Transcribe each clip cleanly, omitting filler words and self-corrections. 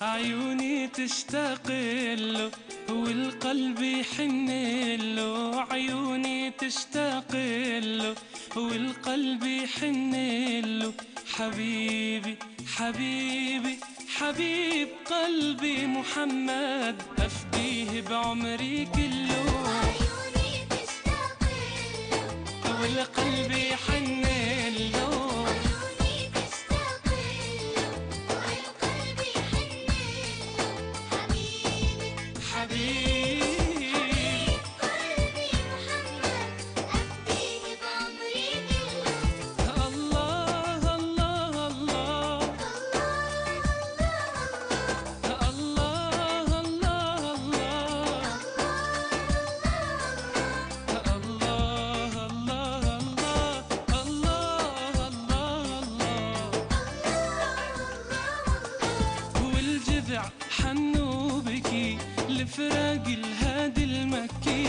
عيوني تشتاق له والقلب يحن له، عيوني تشتاق له والقلب يحن له. حبيبي حبيبي حبيب قلبي محمد، أفديه بعمري كله. عيوني تشتاق له والقلب يحن له، عيوني تشتاق له والقلب يحن له. حبيبي حبيبي قلبي محمد، أفديه بعمري كله. الله الله الله الله الله والجذع حنوا بكي لفراق الهادي المكي،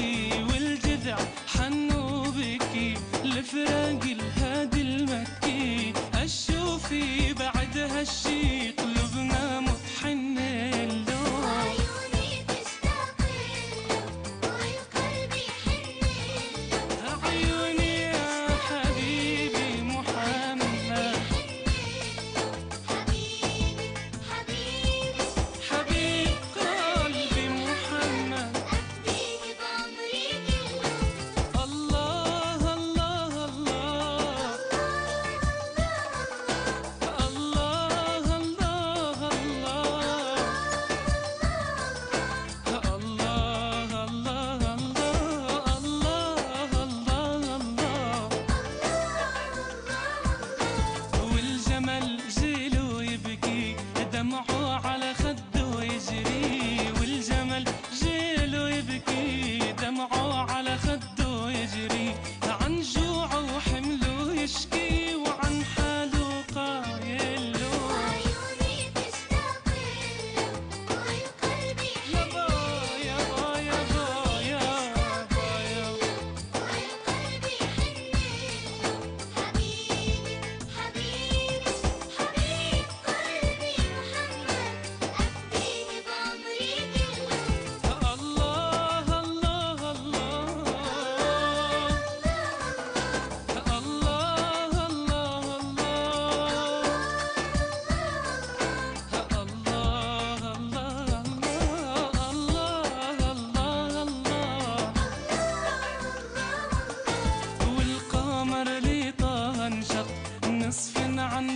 والجذع حنوا بكي لفراق الهادي المكي. الشوفي بعد هالشي قلوبنا مطحن له. عيوني تشتاق له والقلب يحن له. عيوني يا حبيبي محمد، حبيبي حبيبي حبيب قلبي محمد. أفديه بعمري كله. الله الله الله الله الله الله الله الله. والجمل جيله يبكي دمعه على خده يجري، والجمل جيله يبكي دمعه على خده يجري. عن جوعه وحمله يشكي وعن حاله قايل له. عيوني تشتاق له والقلب يابا يابا يابا يابا يابا والقلب يحن له. حبيبي حبيبي حبيب قلبي محمد، أفديه بعمري كله. الله الله الله الله والقمر لي طه انشق نصف عن